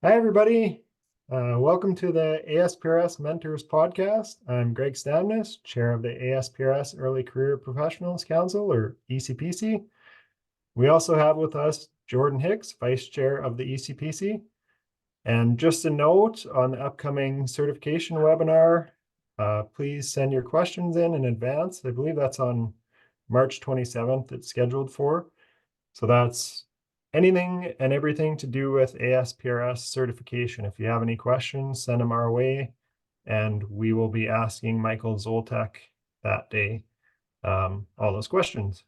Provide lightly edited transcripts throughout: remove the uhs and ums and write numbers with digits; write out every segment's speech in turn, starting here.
Hi, everybody. Welcome to the ASPRS Mentors Podcast. I'm Greg Stamnes, Chair of the ASPRS Early Career Professionals Council, or ECPC. We also have with us Jordan Hicks, Vice Chair of the ECPC. And just a note on the upcoming certification webinar, please send your questions in advance. I believe that's on March 27th it's scheduled for. So that's anything and everything to do with ASPRS certification. If you have any questions, send them our way, and we will be asking Michael Zoltek that day all those questions.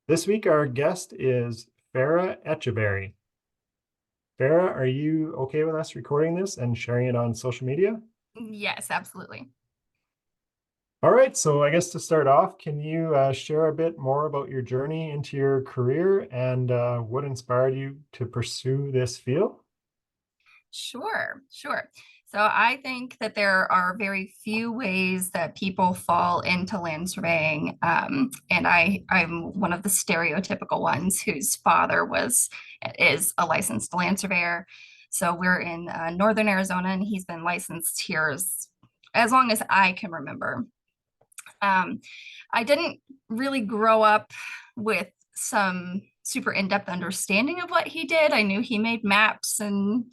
This week, our guest is Farrah Etcheverry. Farrah, are you okay with us recording this and sharing it on social media? Yes, absolutely. All right, so I guess to start off, can you share a bit more about your journey into your career and what inspired you to pursue this field? Sure. So I think that there are very few ways that people fall into land surveying. And I'm one of the stereotypical ones whose father is a licensed land surveyor. So we're in northern Arizona, and he's been licensed here as long as I can remember. I didn't really grow up with some super in-depth understanding of what he did. I knew he made maps, and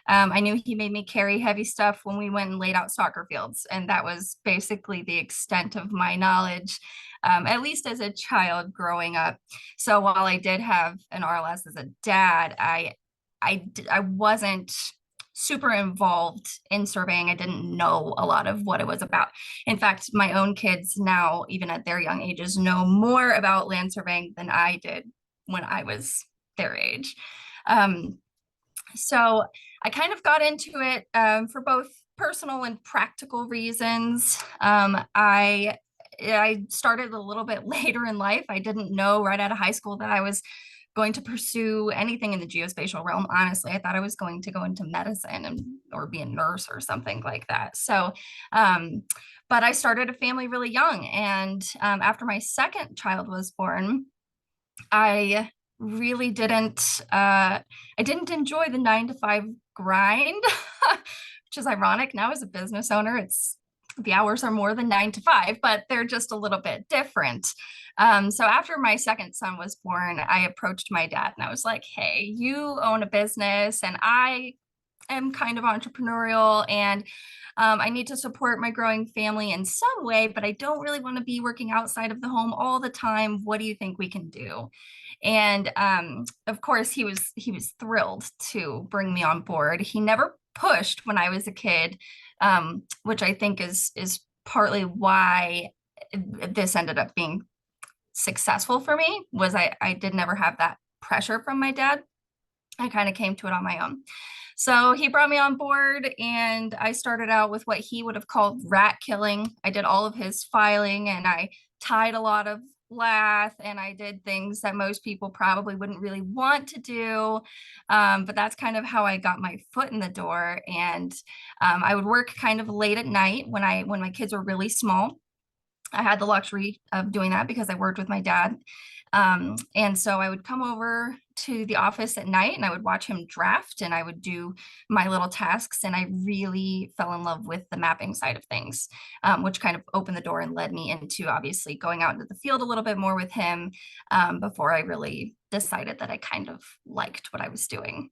I knew he made me carry heavy stuff when we went and laid out soccer fields. And that was basically the extent of my knowledge, at least as a child growing up. So while I did have an RLS as a dad, I wasn't super involved in surveying. I didn't know a lot of what it was about. In fact, my own kids now, even at their young ages, know more about land surveying than I did when I was their age. So I kind of got into it for both personal and practical reasons. I started a little bit later in life. I didn't know right out of high school that I was going to pursue anything in the geospatial realm. Honestly, I thought I was going to go into medicine or be a nurse or something like that. So, but I started a family really young. And after my second child was born, I really I didn't enjoy the 9 to 5 grind, which is ironic. Now as a business owner, the hours are more than 9 to 5, but they're just a little bit different. So after my second son was born, I approached my dad and I was like, hey, you own a business and I am kind of entrepreneurial, and I need to support my growing family in some way, but I don't really want to be working outside of the home all the time. What do you think we can do? And of course, he was thrilled to bring me on board. He never pushed when I was a kid, which I think is partly why this ended up being successful for me. Was I did never have that pressure from my dad. I kind of came to it on my own. So he brought me on board, and I started out with what he would have called rat killing. I did all of his filing, and I tied a lot of lath, and I did things that most people probably wouldn't really want to do. But that's kind of how I got my foot in the door. And I would work kind of late at night when my kids were really small. I had the luxury of doing that because I worked with my dad. And so I would come over to the office at night and I would watch him draft, and I would do my little tasks. And I really fell in love with the mapping side of things, which kind of opened the door and led me into obviously going out into the field a little bit more with him, before I really decided that I kind of liked what I was doing.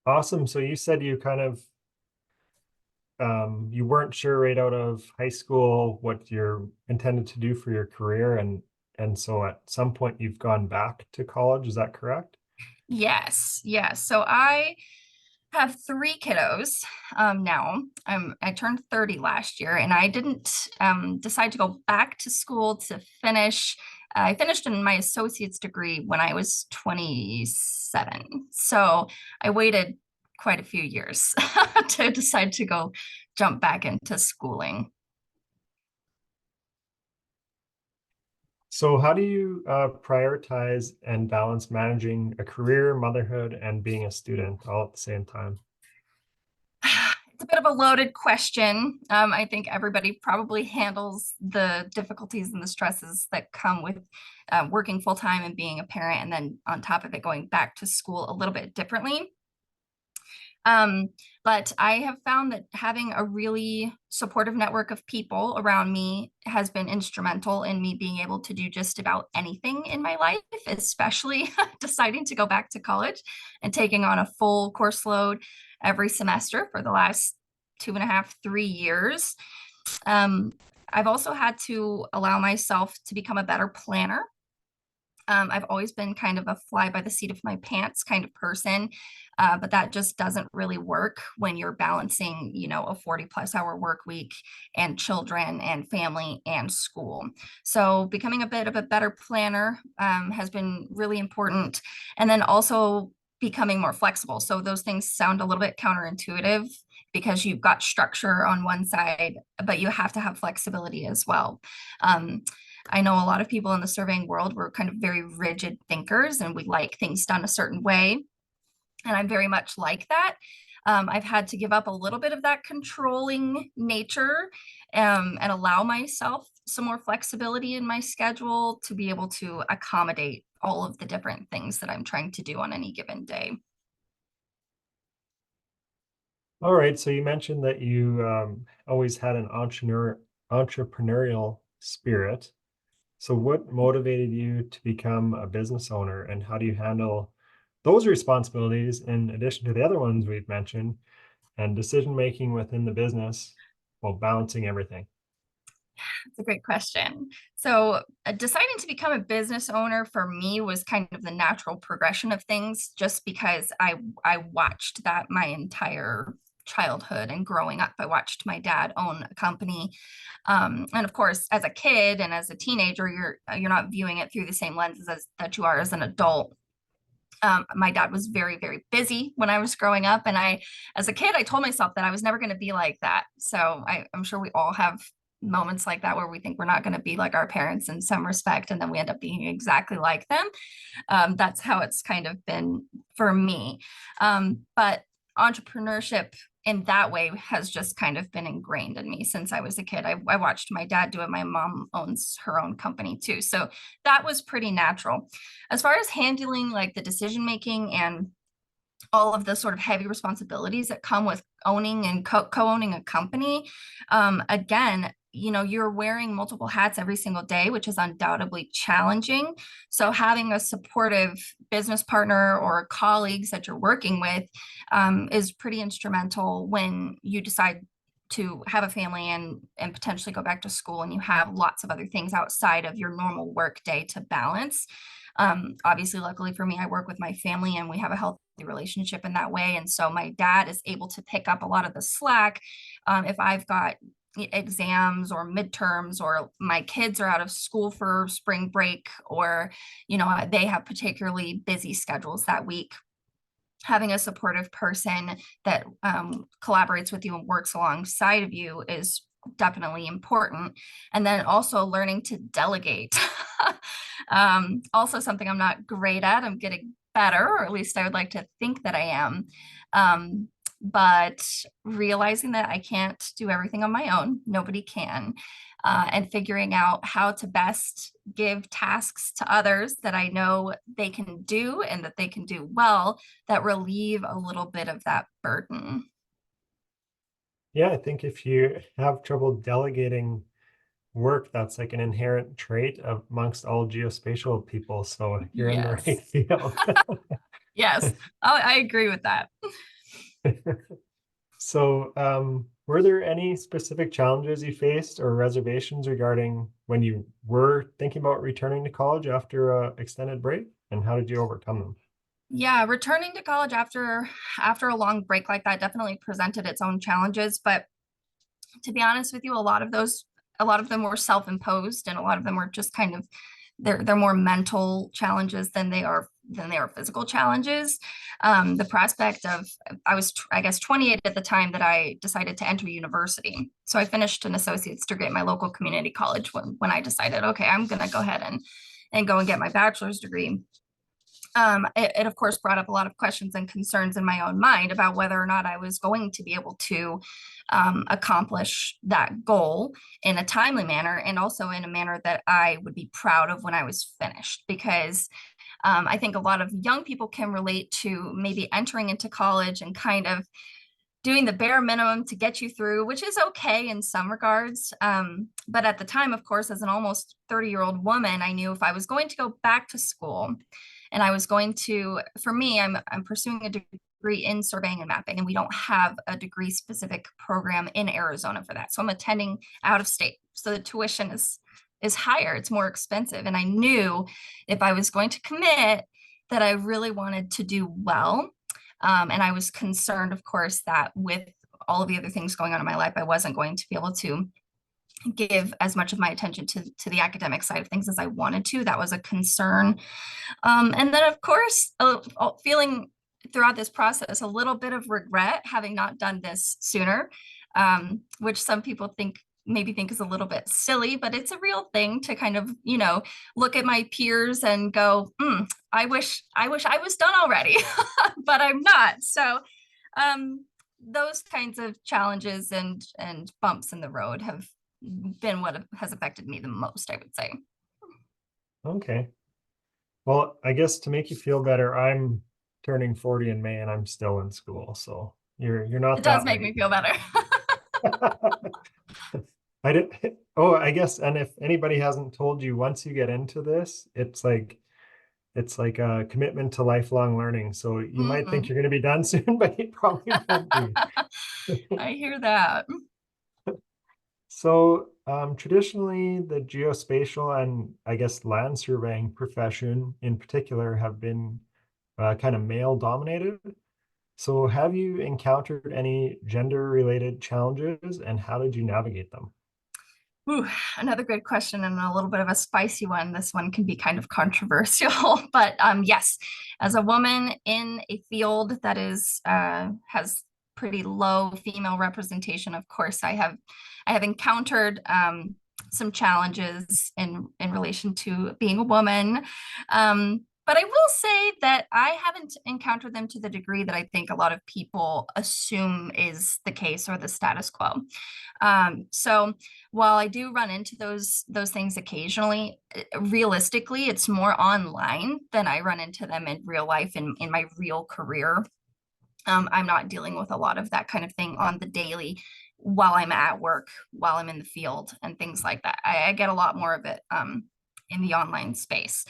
Awesome. So you said you kind of you weren't sure right out of high school what you're intended to do for your career, and so at some point you've gone back to college. Is that correct? Yes. So I have 3 kiddos now. I turned 30 last year, and I didn't decide to go back to school to finish. I finished in my associate's degree when I was 27. So I waited quite a few years to decide to go jump back into schooling. So how do you prioritize and balance managing a career, motherhood, and being a student all at the same time? It's a bit of a loaded question. I think everybody probably handles the difficulties and the stresses that come with working full time and being a parent, and then on top of it, going back to school a little bit differently. Um, but I have found that having a really supportive network of people around me has been instrumental in me being able to do just about anything in my life, especially deciding to go back to college and taking on a full course load every semester for the last 2.5, 3 years. Um, I've also had to allow myself to become a better planner. I've always been kind of a fly by the seat of my pants kind of person, but that just doesn't really work when you're balancing, a 40+ hour work week and children and family and school. So becoming a bit of a better planner has been really important. And then also becoming more flexible. So those things sound a little bit counterintuitive because you've got structure on one side, but you have to have flexibility as well. I know a lot of people in the surveying world were kind of very rigid thinkers and we like things done a certain way. And I'm very much like that. I've had to give up a little bit of that controlling nature and allow myself some more flexibility in my schedule to be able to accommodate all of the different things that I'm trying to do on any given day. All right, so you mentioned that you always had an entrepreneurial spirit. So what motivated you to become a business owner, and how do you handle those responsibilities in addition to the other ones we've mentioned, and decision making within the business while balancing everything? That's a great question. So, deciding to become a business owner for me was kind of the natural progression of things, just because I watched that my entire childhood and growing up. I watched my dad own a company, and of course, as a kid and as a teenager, you're not viewing it through the same lenses as that you are as an adult. My dad was very, very busy when I was growing up. And as a kid, I told myself that I was never going to be like that. So I'm sure we all have moments like that where we think we're not going to be like our parents in some respect, and then we end up being exactly like them. That's how it's kind of been for me. But entrepreneurship in that way has just kind of been ingrained in me since I was a kid. I watched my dad do it. My mom owns her own company too. So that was pretty natural. As far as handling like the decision making and all of the sort of heavy responsibilities that come with owning and co-owning a company, again, you're wearing multiple hats every single day, which is undoubtedly challenging. So having a supportive business partner or colleagues that you're working with is pretty instrumental when you decide to have a family and potentially go back to school, and you have lots of other things outside of your normal work day to balance. Obviously, luckily for me, I work with my family and we have a healthy relationship in that way. And so my dad is able to pick up a lot of the slack. If I've got exams or midterms, or my kids are out of school for spring break, or they have particularly busy schedules that week, having a supportive person that collaborates with you and works alongside of you is definitely important. And then also learning to delegate. Also something I'm not great at. I'm getting better, or at least I would like to think that I am. But realizing that I can't do everything on my own, nobody can, and figuring out how to best give tasks to others that I know they can do and that they can do well, that relieve a little bit of that burden. Yeah, I think if you have trouble delegating work, that's like an inherent trait amongst all geospatial people. So you're in the right Yes. field. Yes. I agree with that. So, were there any specific challenges you faced or reservations regarding when you were thinking about returning to college after a extended break, and how did you overcome them? Yeah, returning to college after a long break like that definitely presented its own challenges, but to be honest with you, a lot of them were self-imposed, and a lot of them were just kind of they're more mental challenges than they are physical challenges. The prospect of I guess 28 at the time that I decided to enter university. So I finished an associate's degree at my local community college when I decided, okay, I'm gonna go ahead and go and get my bachelor's degree. It of course brought up a lot of questions and concerns in my own mind about whether or not I was going to be able to accomplish that goal in a timely manner, and also in a manner that I would be proud of when I was finished. Because I think a lot of young people can relate to maybe entering into college and kind of doing the bare minimum to get you through, which is okay in some regards. But at the time, of course, as an almost 30-year-old woman, I knew if I was going to go back to school and I was going to, for me, I'm pursuing a degree in surveying and mapping, and we don't have a degree specific program in Arizona for that. So I'm attending out of state. So the tuition is higher, it's more expensive. And I knew if I was going to commit that I really wanted to do well. And I was concerned, of course, that with all of the other things going on in my life, I wasn't going to be able to give as much of my attention to the academic side of things as I wanted to. That was a concern. And then, of course, feeling throughout this process a little bit of regret having not done this sooner, which some people maybe think is a little bit silly, but it's a real thing to kind of, look at my peers and go, I wish I was done already, but I'm not. So those kinds of challenges and bumps in the road have been what has affected me the most, I would say. Okay. Well, I guess to make you feel better, I'm turning 40 in May and I'm still in school. So you're not It does that make me feel better. I did. Oh, I guess, and if anybody hasn't told you, once you get into this, it's like a commitment to lifelong learning. So you might think you're going to be done soon, but you probably won't be. I hear that. So traditionally, the geospatial and I guess land surveying profession in particular have been kind of male dominated. So have you encountered any gender related challenges and how did you navigate them? Ooh, another good question and a little bit of a spicy one. This one can be kind of controversial, but yes, as a woman in a field that has pretty low female representation, of course, I have encountered some challenges in relation to being a woman. But I will say that I haven't encountered them to the degree that I think a lot of people assume is the case or the status quo. So while I do run into those things occasionally, realistically, it's more online than I run into them in real life in my real career. I'm not dealing with a lot of that kind of thing on the daily while I'm at work, while I'm in the field and things like that. I get a lot more of it in the online space.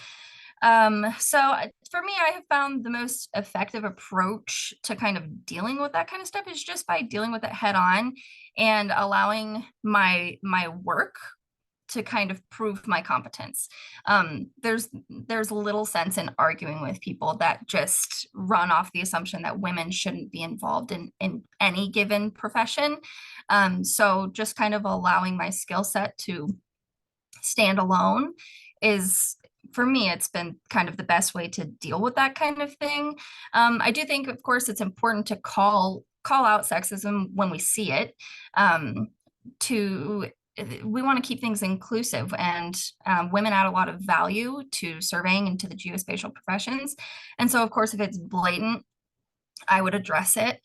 So for me, I have found the most effective approach to kind of dealing with that kind of stuff is just by dealing with it head on and allowing my work to kind of prove my competence. There's little sense in arguing with people that just run off the assumption that women shouldn't be involved in any given profession. So just kind of allowing my skill set to stand alone is, for me, it's been kind of the best way to deal with that kind of thing. I do think, of course, it's important to call out sexism when we see it. We want to keep things inclusive, and women add a lot of value to surveying and to the geospatial professions. And so, of course, if it's blatant, I would address it.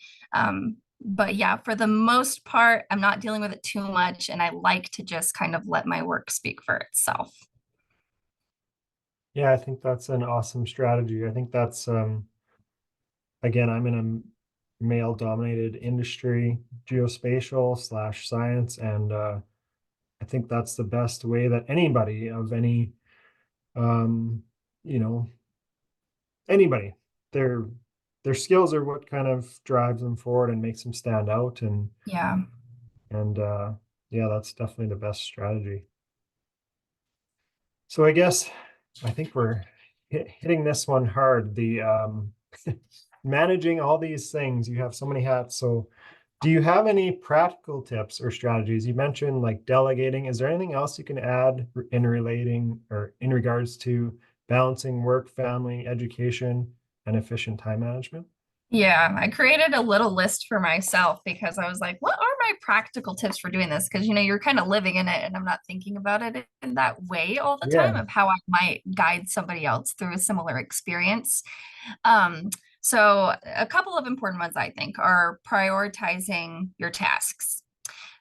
But yeah, for the most part, I'm not dealing with it too much, and I like to just kind of let my work speak for itself. Yeah, I think that's an awesome strategy. I think that's again, I'm in a male dominated industry, geospatial slash science, and I think that's the best way that anybody of any you know, anybody, their skills are what kind of drives them forward and makes them stand out. Yeah. And yeah, that's definitely the best strategy. So I guess I think we're hitting this one hard. The managing all these things, you have so many hats. So do you have any practical tips or strategies? You mentioned like delegating. Is there anything else you can add in relating or in regards to balancing work, family, education, and efficient time management? Yeah, I created a little list for myself because I was like, what are my practical tips for doing this, because you're kind of living in it and I'm not thinking about it in that way all the time Yeah. of how I might guide somebody else through a similar experience. Um, so a couple of important ones I think are prioritizing your tasks.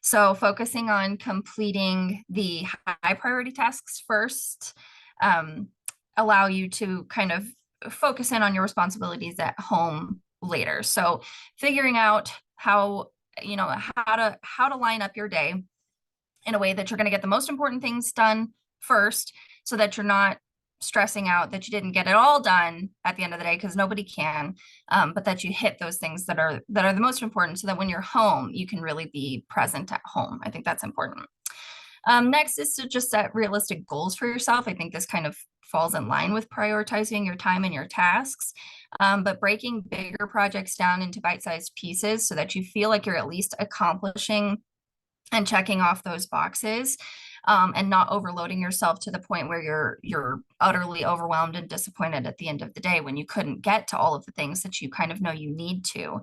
So focusing on completing the high priority tasks first, um, allow you to kind of focus in on your responsibilities at home later. So figuring out how to line up your day in a way that you're going to get the most important things done first, so that you're not stressing out that you didn't get it all done at the end of the day, because nobody can, but that you hit those things that are the most important, so that when you're home you can really be present at home. I think that's important. Next is to just set realistic goals for yourself. I think this kind of falls in line with prioritizing your time and your tasks, but breaking bigger projects down into bite-sized pieces so that you feel like you're at least accomplishing and checking off those boxes, and not overloading yourself to the point where you're utterly overwhelmed and disappointed at the end of the day when you couldn't get to all of the things that you kind of know you need to.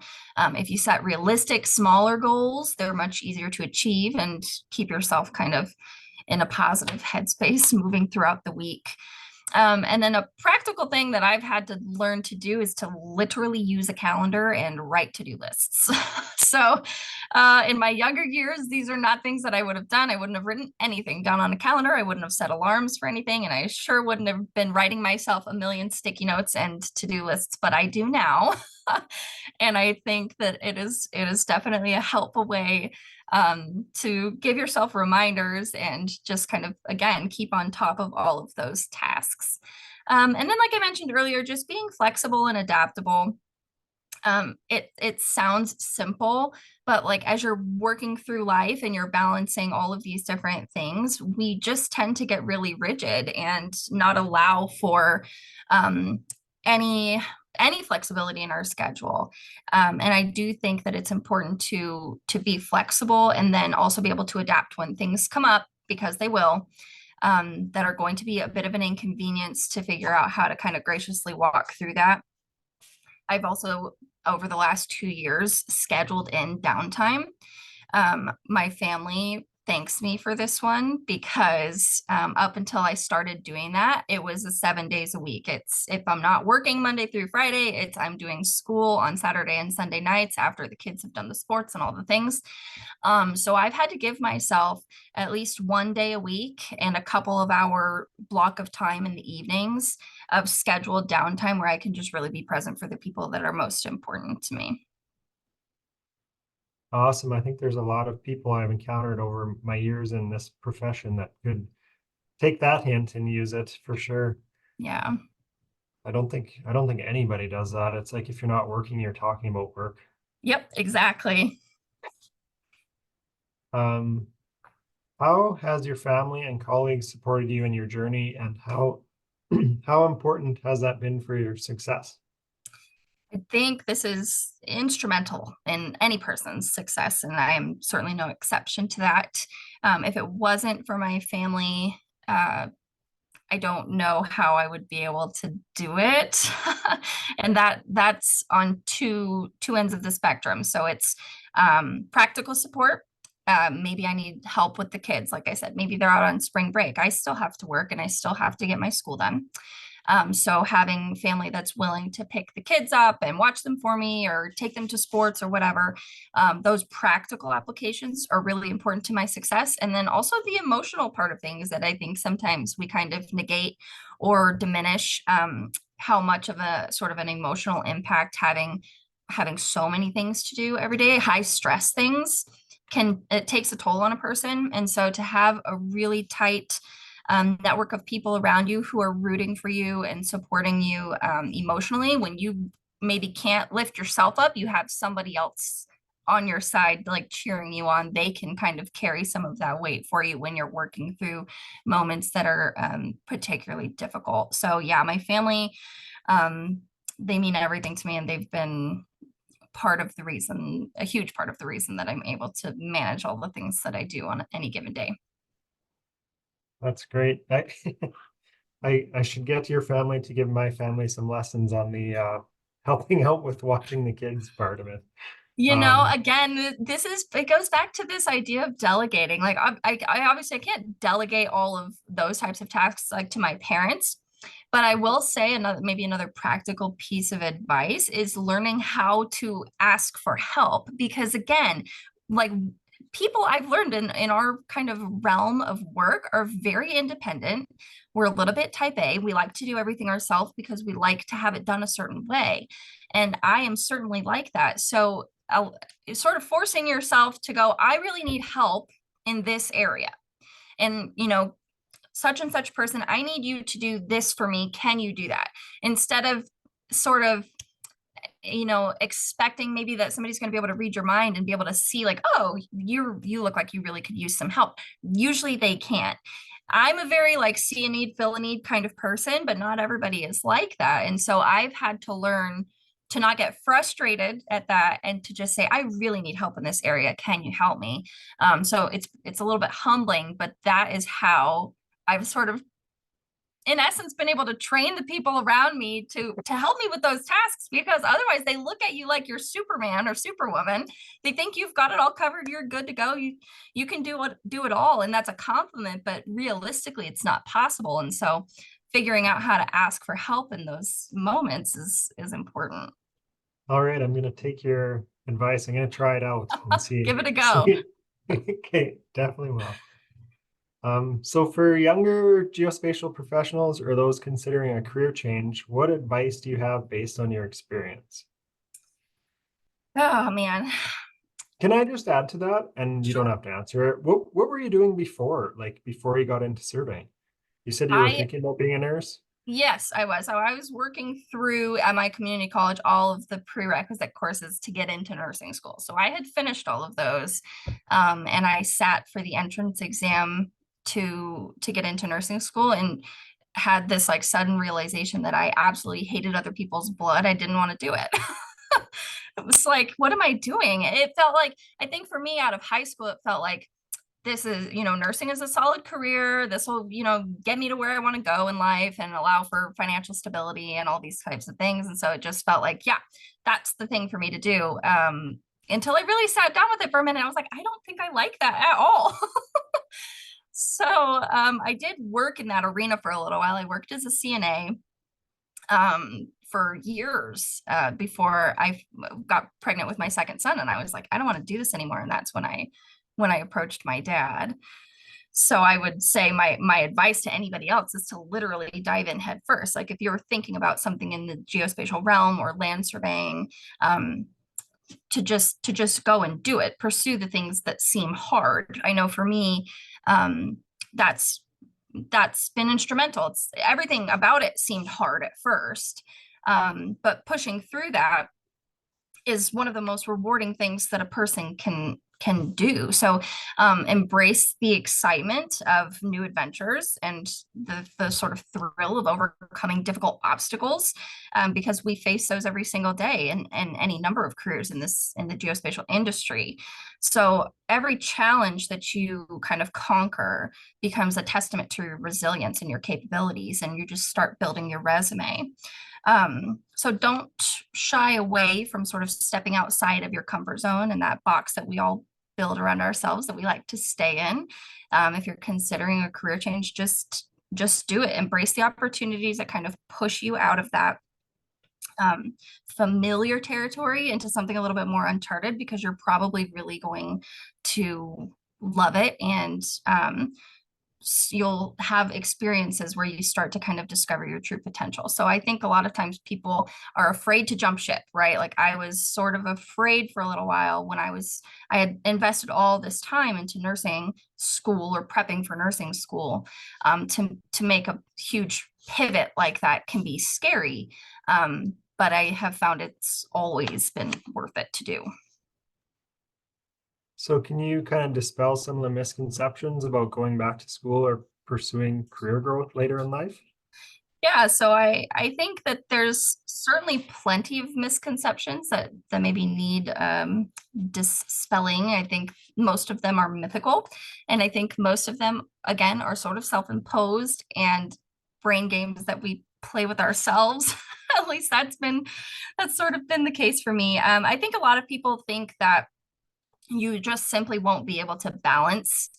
If you set realistic, smaller goals, they're much easier to achieve and keep yourself kind of in a positive headspace moving throughout the week. And then a practical thing that I've had to learn to do is to literally use a calendar and write to-do lists. So in my younger years, these are not things that I would have done. I wouldn't have written anything down on a calendar. I wouldn't have set alarms for anything. And I sure wouldn't have been writing myself a million sticky notes and to-do lists, but I do now. And I think that it is definitely a helpful way to give yourself reminders and just kind of, again, keep on top of all of those tasks. And then, like I mentioned earlier, just being flexible and adaptable. It sounds simple, but like as you're working through life and you're balancing all of these different things, we just tend to get really rigid and not allow for um, any any flexibility in our schedule. And I do think that it's important to be flexible and then also be able to adapt when things come up, because they will. That are going to be a bit of an inconvenience, to figure out how to kind of graciously walk through that. I've also, over the last 2 years, scheduled in downtime. My family thanks me for this one, because up until I started doing that, it was 7 days a week. It's, if I'm not working Monday through Friday, it's I'm doing school on Saturday and Sunday nights after the kids have done the sports and all the things. So I've had to give myself at least one day a week and a couple of hour block of time in the evenings of scheduled downtime where I can just really be present for the people that are most important to me. Awesome. I think there's a lot of people I've encountered over my years in this profession that could take that hint and use it for sure. Yeah. I don't think anybody does that. It's like if you're not working, you're talking about work. Yep, exactly. Um, how has your family and colleagues supported you in your journey, and how how important has that been for your success? I think this is instrumental in any person's success, and I am certainly no exception to that. If it wasn't for my family, I don't know how I would be able to do it. And that's on two ends of the spectrum. So it's practical support. Maybe I need help with the kids. Like I said, maybe they're out on spring break. I still have to work and I still have to get my school done. So having family that's willing to pick the kids up and watch them for me or take them to sports or whatever, those practical applications are really important to my success. And then also the emotional part of things that I think sometimes we kind of negate or diminish, how much of a sort of an emotional impact having so many things to do every day, high stress things, it takes a toll on a person. And so to have a really tight network of people around you who are rooting for you and supporting you emotionally when you maybe can't lift yourself up, you have somebody else on your side like cheering you on. They can kind of carry some of that weight for you when you're working through moments that are particularly difficult. So yeah, my family, they mean everything to me, and they've been a huge part of the reason that I'm able to manage all the things that I do on any given day. That's great. I should get your family to give my family some lessons on the helping out with watching the kids part of it. Um, Again, it goes back to this idea of delegating. Like I obviously I can't delegate all of those types of tasks like to my parents, but I will say maybe another practical piece of advice is learning how to ask for help. Because again, like people I've learned in our kind of realm of work are very independent. We're a little bit type A. We like to do everything ourselves because we like to have it done a certain way. And I am certainly like that. So sort of forcing yourself to go, I really need help in this area. And, such and such person, I need you to do this for me. Can you do that? Instead of sort of, expecting maybe that somebody's going to be able to read your mind and be able to see like, oh, you look like you really could use some help. Usually they can't. I'm a very like see a need, fill a need kind of person, but not everybody is like that. And so I've had to learn to not get frustrated at that and to just say, I really need help in this area. Can you help me? So it's a little bit humbling, but that is how I've sort of in essence been able to train the people around me to help me with those tasks, because otherwise they look at you like you're Superman or Superwoman. They think you've got it all covered, you're good to go, you can do it all, and that's a compliment, but realistically it's not possible. And so figuring out how to ask for help in those moments is important. all right, I'm gonna take your advice. I'm gonna try it out and Give it a go. see. Okay, definitely will. So for younger geospatial professionals or those considering a career change, what advice do you have based on your experience? Oh man. Can I just add to that? And you don't Sure. have to answer it. What were you doing before, like before you got into surveying? You said you were I thinking about being a nurse? Yes, I was. So I was working through at my community college all of the prerequisite courses to get into nursing school. So I had finished all of those, and I sat for the entrance exam to get into nursing school, and had this like sudden realization that I absolutely hated other people's blood. I didn't want to do it. It was like, what am I doing? It felt like, I think for me out of high school, it felt like this is, nursing is a solid career. This will, get me to where I want to go in life and allow for financial stability and all these types of things. And so it just felt like, yeah, that's the thing for me to do. Until I really sat down with it for a minute, I was like, I don't think I like that at all. So I did work in that arena for a little while. I worked as a CNA for years before I got pregnant with my second son, and I was like, I don't want to do this anymore. And that's when I approached my dad. So I would say my advice to anybody else is to literally dive in head first. Like if you're thinking about something in the geospatial realm or land surveying, to just go and do it. Pursue the things that seem hard. I know for me, um, that's that's been instrumental. It's everything about it seemed hard at first, but pushing through that is one of the most rewarding things that a person can do. So embrace the excitement of new adventures and the sort of thrill of overcoming difficult obstacles, because we face those every single day in any number of careers in the geospatial industry. So every challenge that you kind of conquer becomes a testament to your resilience and your capabilities, and you just start building your resume. So don't shy away from sort of stepping outside of your comfort zone and that box that we all build around ourselves that we like to stay in. If you're considering a career change, just do it. Embrace the opportunities that kind of push you out of that familiar territory into something a little bit more uncharted, because you're probably really going to love it. And you'll have experiences where you start to kind of discover your true potential. So I think a lot of times people are afraid to jump ship, right? Like I was sort of afraid for a little while when I had invested all this time into nursing school or prepping for nursing school. To make a huge pivot like that can be scary. But I have found it's always been worth it to do. So can you kind of dispel some of the misconceptions about going back to school or pursuing career growth later in life? Yeah, so I think that there's certainly plenty of misconceptions that maybe need dispelling. I think most of them are mythical, and I think most of them again are sort of self-imposed and brain games that we play with ourselves At least that's sort of been the case for me. I think a lot of people think that you just simply won't be able to balance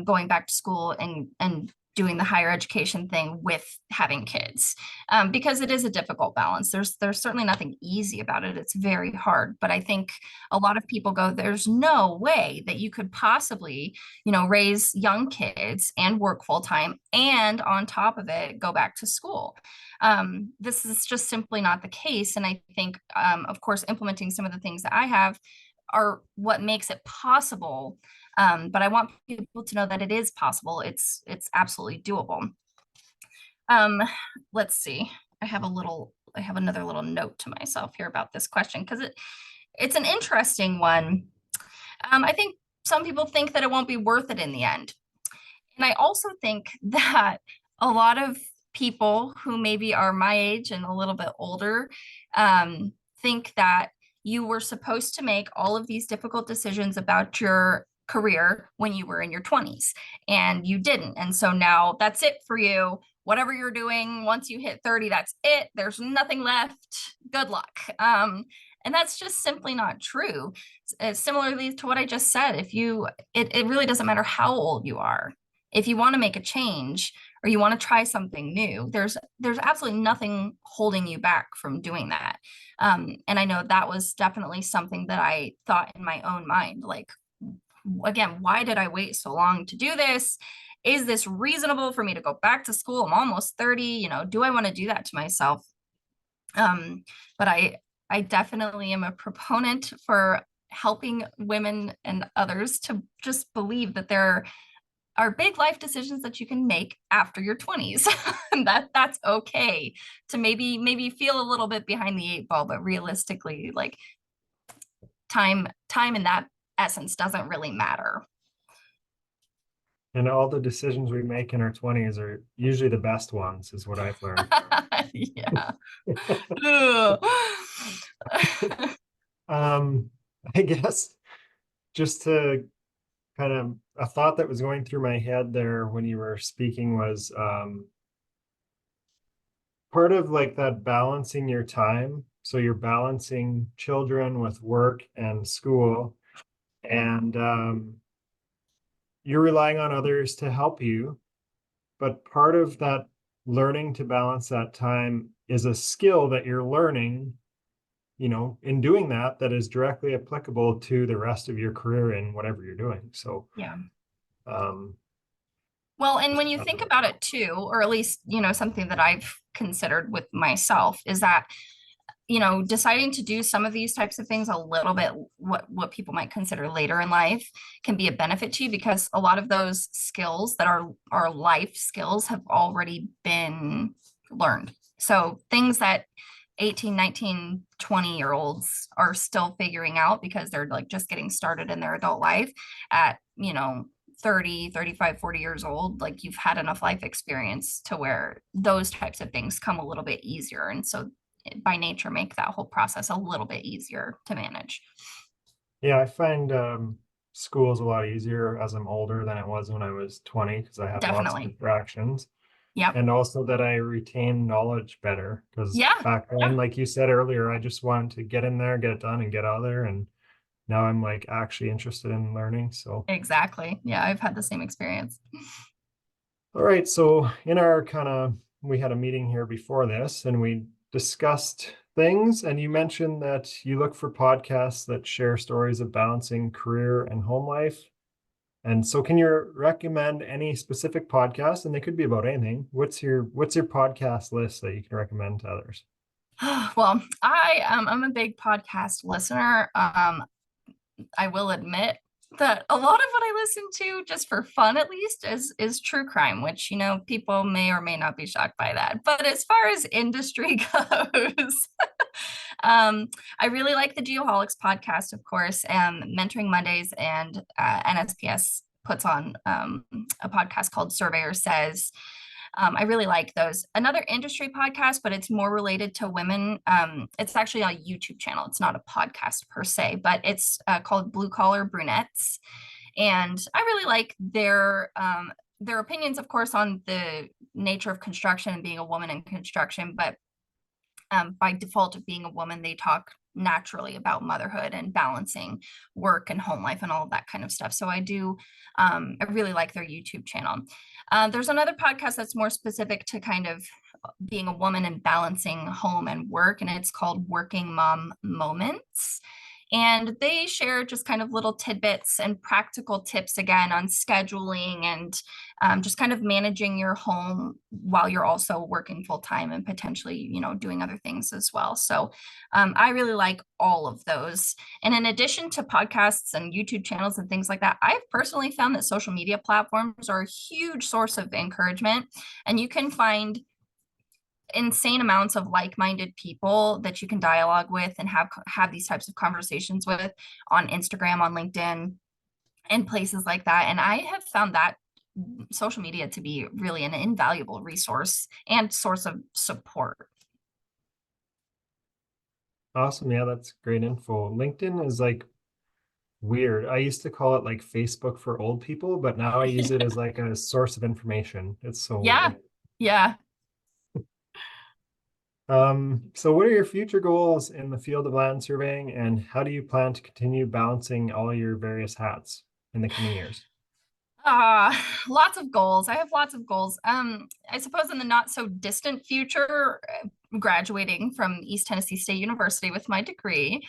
going back to school and doing the higher education thing with having kids, because it is a difficult balance. There's certainly nothing easy about it. It's very hard. But I think a lot of people go, there's no way that you could possibly, raise young kids and work full time and on top of it go back to school. This is just simply not the case. And I think, of course, implementing some of the things that I have are what makes it possible. But I want people to know that it is possible. It's absolutely doable. Let's see. I have another little note to myself here about this question because it's an interesting one. I think some people think that it won't be worth it in the end. And I also think that a lot of people who maybe are my age and a little bit older think that you were supposed to make all of these difficult decisions about your career when you were in your 20s and you didn't. And so now that's it for you. Whatever you're doing, once you hit 30, that's it. There's nothing left. Good luck. And that's just simply not true. Similarly to what I just said, it really doesn't matter how old you are. If you want to make a change or you want to try something new, there's absolutely nothing holding you back from doing that. And I know that was definitely something that I thought in my own mind, like, again, why did I wait so long to do this? Is this reasonable for me to go back to school? I'm almost 30, do I want to do that to myself? But I definitely am a proponent for helping women and others to just believe that there are big life decisions that you can make after your 20s. And that's okay to maybe feel a little bit behind the eight ball, but realistically, like time in that essence doesn't really matter. And all the decisions we make in our 20s are usually the best ones, is what I've learned. Yeah. I guess just to kind of a thought that was going through my head there when you were speaking was part of like that balancing your time. So you're balancing children with work and school, and you're relying on others to help you. But part of that learning to balance that time is a skill that you're learning, in doing that is directly applicable to the rest of your career in whatever you're doing. So, Yeah. um, Well, and when you think about it too, or at least, something that I've considered with myself is that, deciding to do some of these types of things a little bit, what people might consider later in life, can be a benefit to you because a lot of those skills that are life skills have already been learned. So things that 18, 19, 20-year-olds are still figuring out because they're like just getting started in their adult life at, 30, 35, 40 years old, like you've had enough life experience to where those types of things come a little bit easier. And so by nature, make that whole process a little bit easier to manage. yeah, I find school is a lot easier as I'm older than it was when I was 20 because I had lots of Definitely. distractions. Yep. And also that I retain knowledge better because Yeah. back then, like you said earlier, I just wanted to get in there, get it done, and get out of there. And now I'm like actually interested in learning. So, Exactly. Yeah, I've had the same experience. all right. So, in our we had a meeting here before this and we discussed things. And you mentioned that you look for podcasts that share stories of balancing career and home life. And so, can you recommend any specific podcasts? And they could be about anything. What's your podcast list that you can recommend to others? Well, I'm a big podcast listener. I will admit that a lot of what I listen to, just for fun at least, is true crime, which people may or may not be shocked by that. But as far as industry goes, I really like the Geoholics podcast, of course, and Mentoring Mondays, and NSPS puts on a podcast called Surveyor Says. I really like those. Another industry podcast, but it's more related to women. It's actually a YouTube channel. It's not a podcast per se, but it's called Blue Collar Brunettes. And I really like their opinions, of course, on the nature of construction and being a woman in construction. But by default of being a woman, they talk naturally about motherhood and balancing work and home life and all of that kind of stuff. So I really like their YouTube channel. There's another podcast that's more specific to kind of being a woman and balancing home and work, and it's called Working Mom Moments. And they share just kind of little tidbits and practical tips again on scheduling and just kind of managing your home while you're also working full time and potentially, doing other things as well. So I really like all of those. And in addition to podcasts and YouTube channels and things like that, I've personally found that social media platforms are a huge source of encouragement, and you can find insane amounts of like-minded people that you can dialogue with and have these types of conversations with on Instagram, on LinkedIn, and places like that. And I have found that social media to be really an invaluable resource and source of support. Awesome. Yeah, that's great info. LinkedIn is like weird. I used to call it like Facebook for old people, but now I use it as like a source of information. It's so Yeah. weird. Yeah. So what are your future goals in the field of land surveying, and how do you plan to continue balancing all your various hats in the coming years? Lots of goals. I have lots of goals. I suppose in the not so distant future, graduating from East Tennessee State University with my degree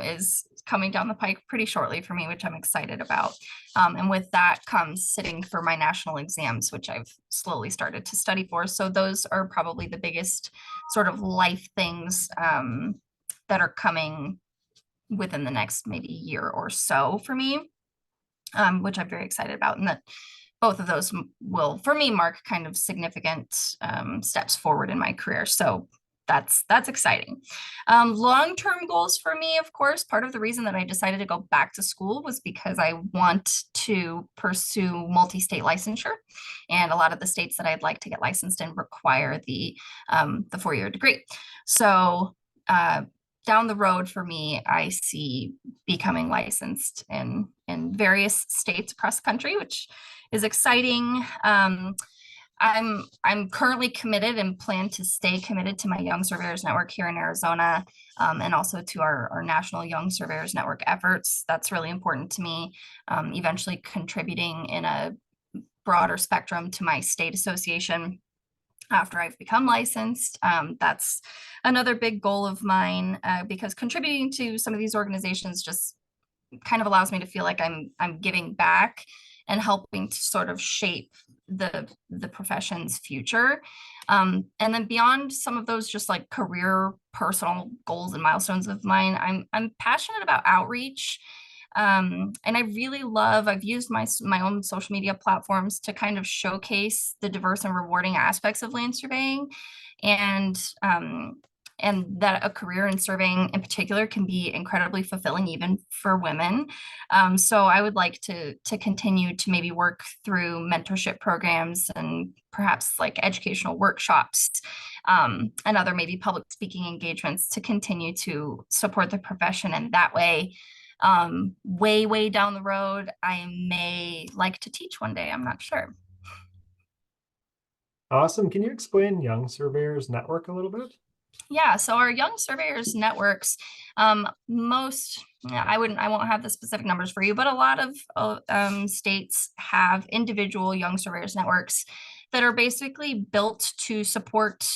is coming down the pike pretty shortly for me, which I'm excited about. And with that comes sitting for my national exams, which I've slowly started to study for. So those are probably the biggest sort of life things that are coming within the next maybe year or so for me. Which I'm very excited about, and that both of those will, for me, mark kind of significant steps forward in my career. So that's exciting. Long-term goals for me, of course, part of the reason that I decided to go back to school was because I want to pursue multi-state licensure, and a lot of the states that I'd like to get licensed in require the 4-year degree. So down the road for me, I see becoming licensed in various states across the country, which is exciting. I'm currently committed and plan to stay committed to my Young Surveyors Network here in Arizona, and also to our national Young Surveyors Network efforts. That's really important to me. Eventually contributing in a broader spectrum to my state association after I've become licensed. That's another big goal of mine, because contributing to some of these organizations just kind of allows me to feel like I'm giving back and helping to sort of shape the profession's future. And then beyond some of those just like career, personal goals and milestones of mine, I'm passionate about outreach. And I've used my own social media platforms to kind of showcase the diverse and rewarding aspects of land surveying, and that a career in surveying in particular can be incredibly fulfilling even for women. So I would like to continue to maybe work through mentorship programs and perhaps like educational workshops, and other maybe public speaking engagements to continue to support the profession. And that way, way down the road, I may like to teach one day. I'm not sure. Awesome. Can you explain Young Surveyors Network a little bit? Yeah, so our Young Surveyors networks, I won't have the specific numbers for you, but a lot of states have individual Young Surveyors networks that are basically built to support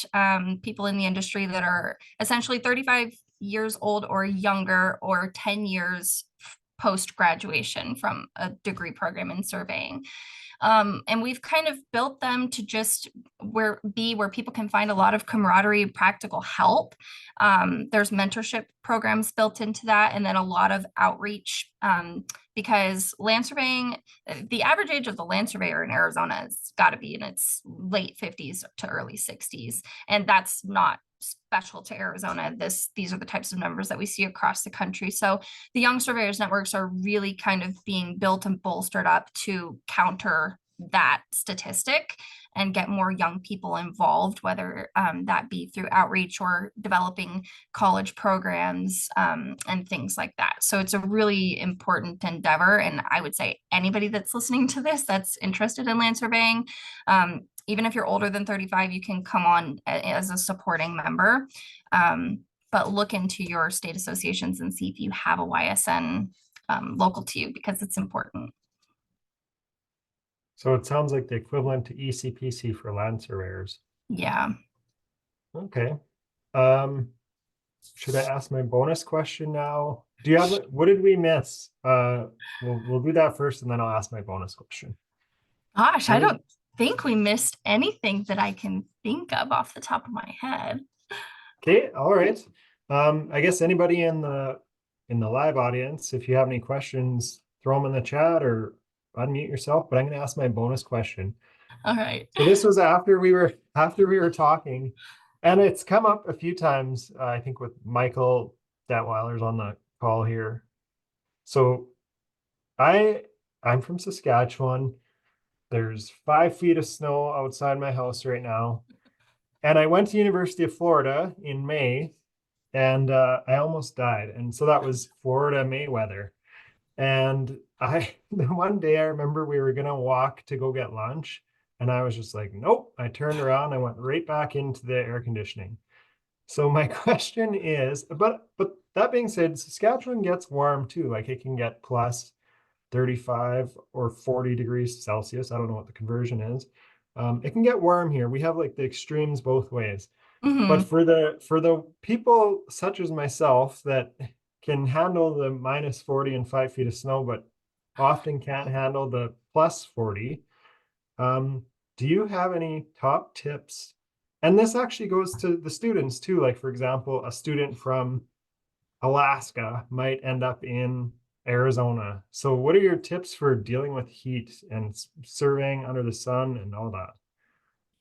people in the industry that are essentially 35 years old or younger, or 10 years post graduation from a degree program in surveying. And we've kind of built them to just where people can find a lot of camaraderie, practical help. There's mentorship programs built into that, and then a lot of outreach, because land surveying, the average age of the land surveyor in Arizona has got to be in its late 50s to early 60s. And that's not special to Arizona. These are the types of numbers that we see across the country. So the Young Surveyors networks are really kind of being built and bolstered up to counter that statistic and get more young people involved, whether that be through outreach or developing college programs, and things like that. So it's a really important endeavor. And I would say anybody that's listening to this that's interested in land surveying, Even if you're older than 35, you can come on as a supporting member. But look into your state associations and see if you have a YSN local to you, because it's important. So it sounds like the equivalent to ECPC for land surveyors. Yeah. Okay. Should I ask my bonus question now? Do you have, what did we miss? We'll do that first and then I'll ask my bonus question. Gosh, I What did- don't think we missed anything that I can think of off the top of my head. Okay, all right. I guess anybody in the live audience, if you have any questions, throw them in the chat or unmute yourself, but I'm going to ask my bonus question. All right. So this was after we were talking, and it's come up a few times, I think with Michael Detweiler's on the call here. So I'm from Saskatchewan. There's 5 feet of snow outside my house right now. And I went to University of Florida in May, and I almost died. And so that was Florida May weather. And the one day I remember we were gonna walk to go get lunch, and I was just like, nope. I turned around, I went right back into the air conditioning. So my question is, but that being said, Saskatchewan gets warm too. Like it can get plus 35 or 40 degrees Celsius. I don't know what the conversion is. It can get warm here. We have like the extremes both ways. But Mhm. for the people such as myself that can handle the minus 40 and 5 feet of snow, but often can't handle the plus 40, do you have any top tips? And this actually goes to the students too. Like, for example, a student from Alaska might end up in Arizona. So what are your tips for dealing with heat and surveying under the sun and all that?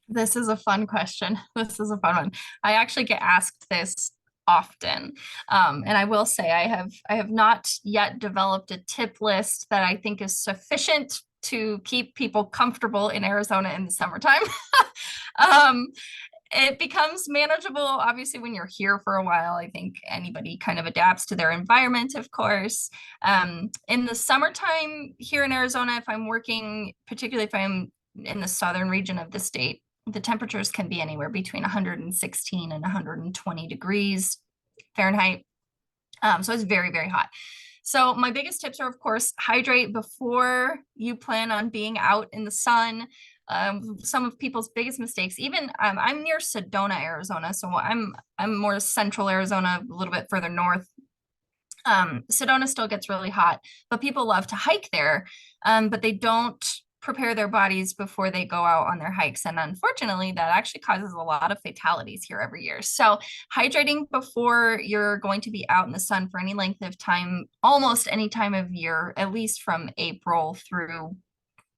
This is a fun question. This is a fun one. I actually get asked this often. And I will say I have not yet developed a tip list that I think is sufficient to keep people comfortable in Arizona in the summertime. um, it becomes manageable, obviously, when you're here for a while. I think anybody kind of adapts to their environment, of course. In the summertime here in Arizona, if I'm working, particularly if I'm in the southern region of the state, the temperatures can be anywhere between 116 and 120 degrees Fahrenheit. So it's very, very hot. So my biggest tips are, of course, hydrate before you plan on being out in the sun. Some of people's biggest mistakes, even I'm near Sedona, Arizona, so I'm more central Arizona, a little bit further north. Sedona still gets really hot, but people love to hike there, but they don't prepare their bodies before they go out on their hikes. And unfortunately, that actually causes a lot of fatalities here every year. So hydrating before you're going to be out in the sun for any length of time, almost any time of year, at least from April through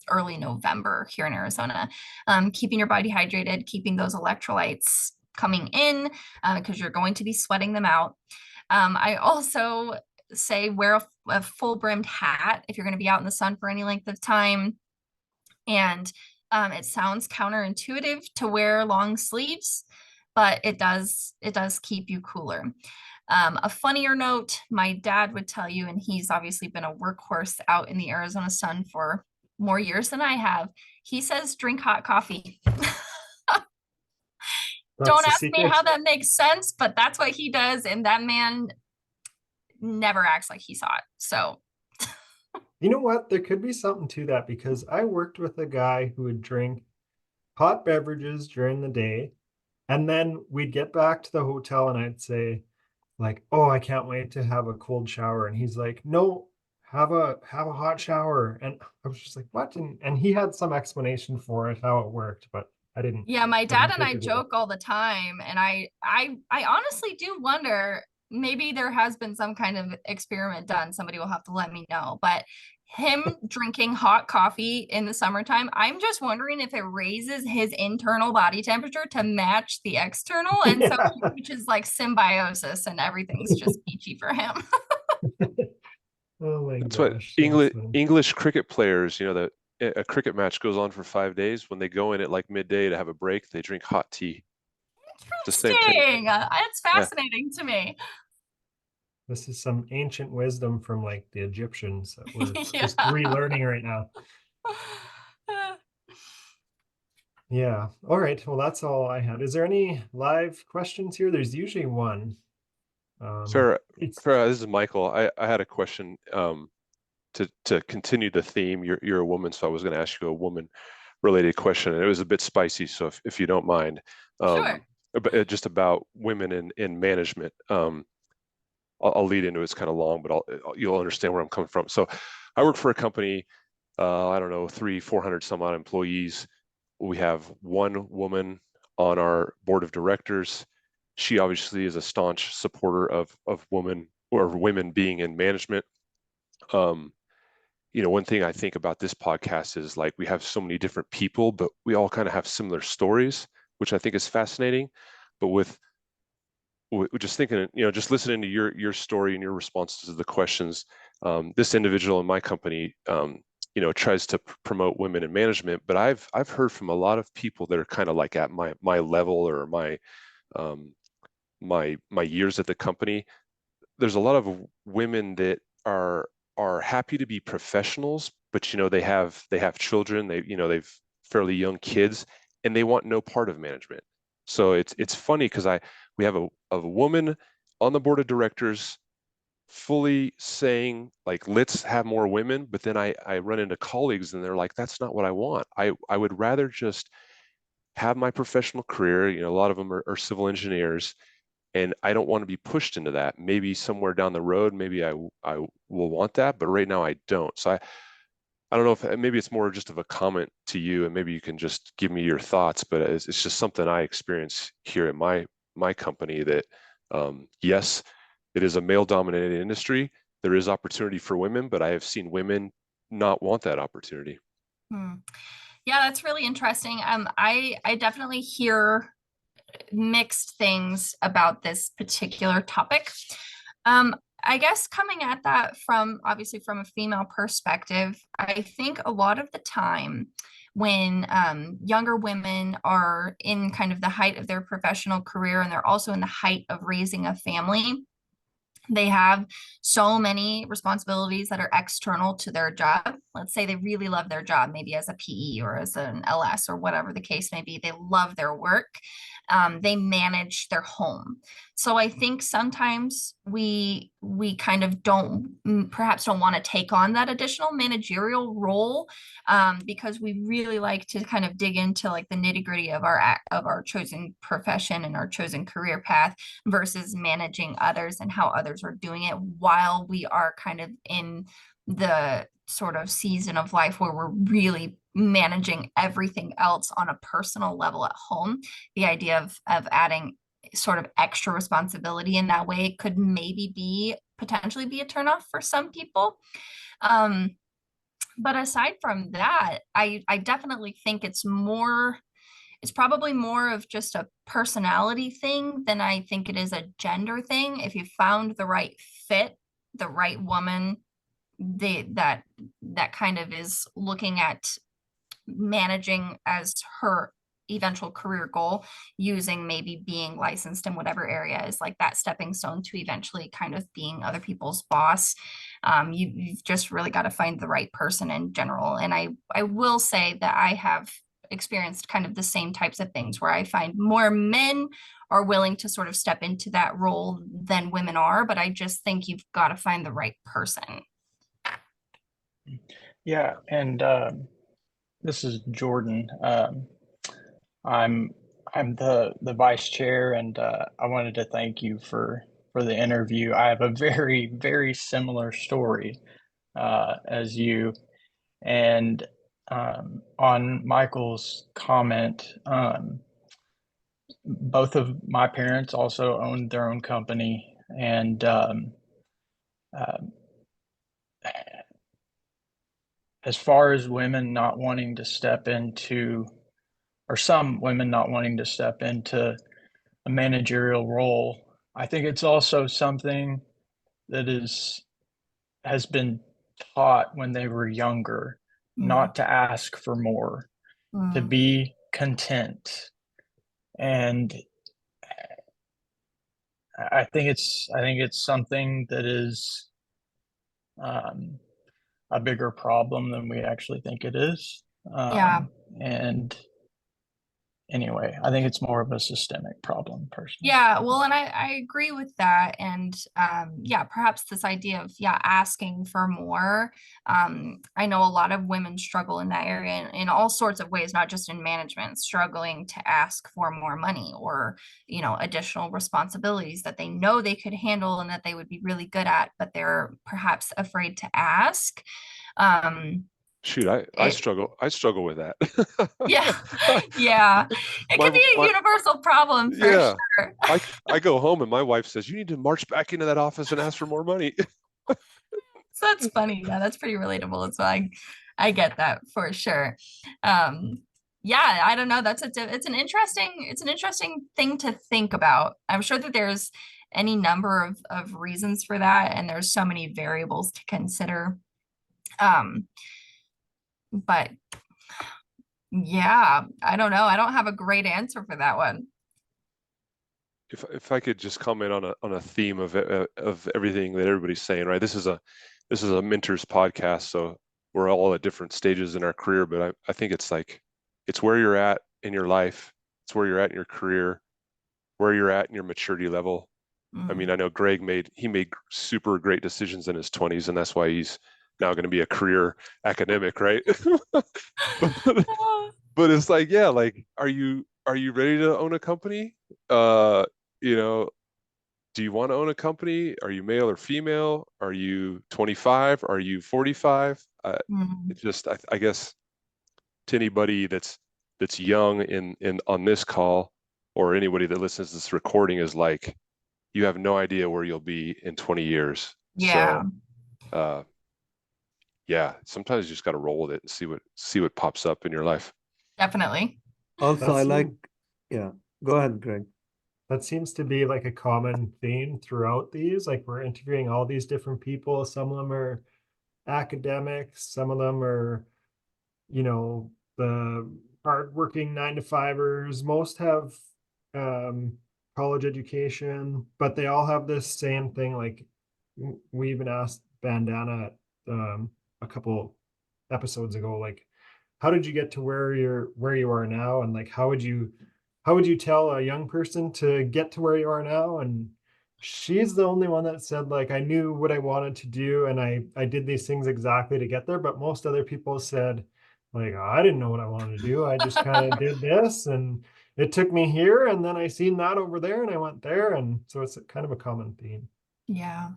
early November here in Arizona. Keeping your body hydrated, keeping those electrolytes coming in, because you're going to be sweating them out. I also say wear a full brimmed hat if you're going to be out in the sun for any length of time. And it sounds counterintuitive to wear long sleeves, but it does keep you cooler. A funnier note, my dad would tell you, and he's obviously been a workhorse out in the Arizona sun for more years than I have. He says, drink hot coffee. That's Don't the ask me how secret. that makes sense, but that's what he does. And that man never acts like he saw it. So, You know what? There could be something to that because I worked with a guy who would drink hot beverages during the day, and then we'd get back to the hotel and I'd say, like, oh, I can't wait to have a cold shower. And he's like, no, have a hot shower. And I was just like, what? And he had some explanation for it, how it worked, but I didn't yeah, my I dad didn't and take I it away. joke all the time, and I honestly do wonder, maybe there has been some kind of experiment done. Somebody will have to let me know. But him drinking hot coffee in the summertime, I'm just wondering if it raises his internal body temperature to match the external, and so Yeah. he reaches like symbiosis, and everything's just peachy for him. Oh my That's what gosh, that's English funny. English cricket players, that a cricket match goes on for 5 days. When they go in at like midday to have a break, they drink hot tea. It's the same thing. Interesting. It's Yeah. fascinating to me. This is some ancient wisdom from like the Egyptians that we're just Yeah. relearning right now. Yeah. All right. Well, that's all I had. Is there any live questions here? There's usually one. Farrah, It's Farrah, this is Michael. I had a question to continue the theme. You're a woman, so I was going to ask you a woman related question, and it was a bit spicy. So if you don't mind, Sure. just about women in management. I'll lead into it. It's kind of long, but you'll understand where I'm coming from. So I work for a company. I don't know, 400 some odd employees. We have one woman on our board of directors. She obviously is a staunch supporter of women or women being in management. Um, one thing I think about this podcast is like we have so many different people, but we all kind of have similar stories, which I think is fascinating. But with just thinking, just listening to your story and your responses to the questions, this individual in my company, tries to promote women in management, but I've heard from a lot of people that are kind of like at my level or um, my years at the company. There's a lot of women that are happy to be professionals, but they have children, they've fairly young kids, and they want no part of management. So it's funny because we have a woman on the board of directors fully saying like let's have more women, but then I run into colleagues and they're like, that's not what I want. I would rather just have my professional career. A lot of them are civil engineers, and I don't want to be pushed into that. Maybe somewhere down the road, maybe I will want that, but right now I don't. So I don't know if maybe it's more just of a comment to you, and maybe you can just give me your thoughts. But it's just something I experience here at my company that yes, it is a male-dominated industry. There is opportunity for women, but I have seen women not want that opportunity. Hmm. Yeah, that's really interesting. I definitely hear mixed things about this particular topic. I guess coming at that from obviously from a female perspective, I think a lot of the time when younger women are in kind of the height of their professional career and they're also in the height of raising a family, they have so many responsibilities that are external to their job. Let's say they really love their job, maybe as a PE or as an LS or whatever the case may be. They love their work. They manage their home. So I think sometimes we kind of perhaps don't want to take on that additional managerial role because we really like to kind of dig into like the nitty gritty of our chosen profession and our chosen career path versus managing others and how others are doing it while we are kind of in the sort of season of life where we're really managing everything else on a personal level at home. The idea of adding sort of extra responsibility in that way could maybe be potentially be a turnoff for some people. But aside from that, I definitely think it's probably more of just a personality thing than I think it is a gender thing. If you found the right fit, the right woman, that kind of is looking at managing as her eventual career goal, using maybe being licensed in whatever area is like that stepping stone to eventually kind of being other people's boss. You've just really got to find the right person in general. And I will say that I have experienced kind of the same types of things where I find more men are willing to sort of step into that role than women are, but I just think you've got to find the right person. Yeah, and this is Jordan. I'm I'm the vice chair, and I wanted to thank you for the interview. I have a very similar story as you, and on Michael's comment, both of my parents also owned their own company, and uh, as far as women not wanting to step into, or some women not wanting to step into a managerial role, I think it's also something that has been taught when they were younger, Mm, not to ask for more, to mm, be content. And I think it's something that is um, a bigger problem than we actually think it is. yeah. And anyway. I think it's more of a systemic problem personally. Yeah, well, and I agree with that. And yeah, perhaps this idea of, yeah, asking for more. I know a lot of women struggle in that area in all sorts of ways, not just in management, struggling to ask for more money or, you know, additional responsibilities that they know they could handle and that they would be really good at, but they're perhaps afraid to ask. Shoot, I struggle with that. Yeah, yeah. It My, could be a my universal problem for yeah, sure. I go home and my wife says, you need to march back into that office and ask for more money. So that's funny. Yeah, that's pretty relatable. So I get that for sure. Yeah, I don't know. It's an interesting thing to think about. I'm sure that there's any number of reasons for that, and there's so many variables to consider. But yeah, I don't know. I don't have a great answer for that one. If I could just comment on a theme of everything that everybody's saying, right? This is a mentors podcast, so we're all at different stages in our career, but I think it's like it's where you're at in your life, it's where you're at in your career, where you're at in your maturity level. I mean, I know Greg made super great decisions in his 20s, and that's why he's now going to be a career academic, right? But it's like, yeah, like, are you ready to own a company? You know, do you want to own a company? Are you male or female? Are you 25? Are you 45? It's just, I guess, to anybody that's young in on this call, or anybody that listens to this recording, is like, you have no idea where you'll be in 20 years. Yeah. So, yeah, sometimes you just got to roll with it and see what pops up in your life. Definitely. Also, yeah, go ahead, Greg. That seems to be like a common theme throughout these. Like, we're interviewing all these different people. Some of them are academics, some of them are, you know, the hardworking 9-to-5ers. Most have college education, but they all have this same thing. Like, we even asked Bandana a couple episodes ago, like, how did you get to where you are now, and like, how would you tell a young person to get to where you are now? And she's the only one that said, like, I knew what I wanted to do and I did these things exactly to get there. But most other people said, like, oh, I didn't know what I wanted to do. I just kind of did this and it took me here, and then I seen that over there and I went there. And so it's kind of a common theme. Yeah.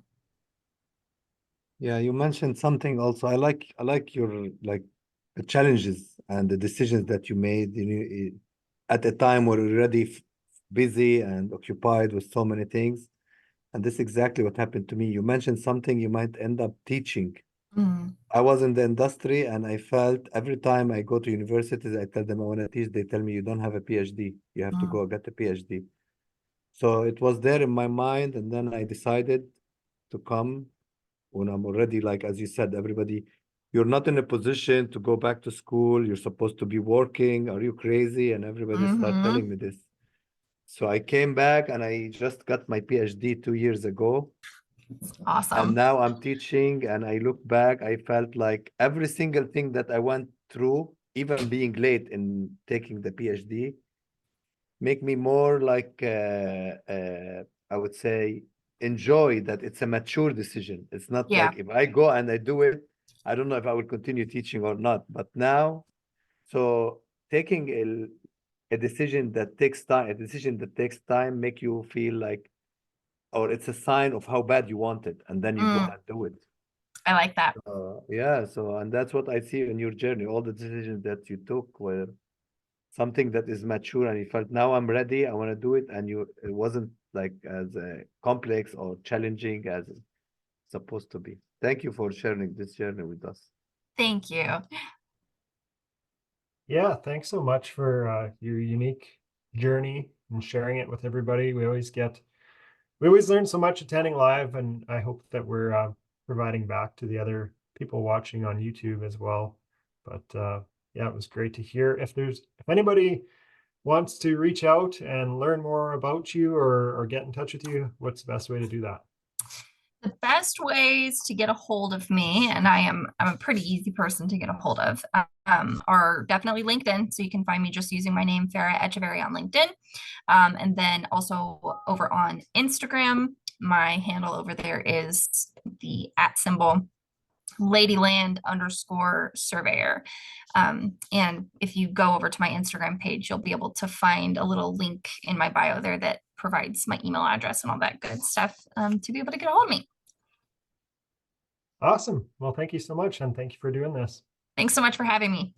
Yeah, you mentioned something also. I like your the challenges and the decisions that you made at a time where you're already busy and occupied with so many things. And this is exactly what happened to me. You mentioned something you might end up teaching. I was in the industry and I felt every time I go to universities, I tell them I want to teach. They tell me you don't have a PhD. You have to go get a PhD. So it was there in my mind. And then I decided to come when I'm already, like, as you said, everybody, you're not in a position to go back to school. You're supposed to be working. Are you crazy? And everybody started telling me this. So I came back and I just got my PhD 2 years ago. Awesome. And now I'm teaching, and I look back, I felt like every single thing that I went through, even being late in taking the PhD, make me more like, I would say, enjoy that it's a mature decision. It's not like if I go and I do it, I don't know if I will continue teaching or not. But now, so taking a decision that takes time, make you feel like, or it's a sign of how bad you want it, and then you go and do it. I like that. Yeah, so, and that's what I see in your journey. All the decisions that you took were something that is mature, and you felt, now I'm ready, I want to do it, and it wasn't like as complex or challenging as it's supposed to be. Thank you for sharing this journey with us. Thank you. Yeah, thanks so much for your unique journey and sharing it with everybody. We always learn so much attending live, and I hope that we're providing back to the other people watching on YouTube as well. But yeah, it was great to hear. If anybody wants to reach out and learn more about you or get in touch with you, what's the best way to do that? The best ways to get a hold of me, and I'm a pretty easy person to get a hold of, are definitely LinkedIn. So you can find me just using my name, Farrah Etcheverry, on LinkedIn. And then also over on Instagram, my handle over there is the @ Ladyland_surveyor. And if you go over to my Instagram page, you'll be able to find a little link in my bio there that provides my email address and all that good stuff to be able to get a hold of me. Awesome. Well, thank you so much. And thank you for doing this. Thanks so much for having me.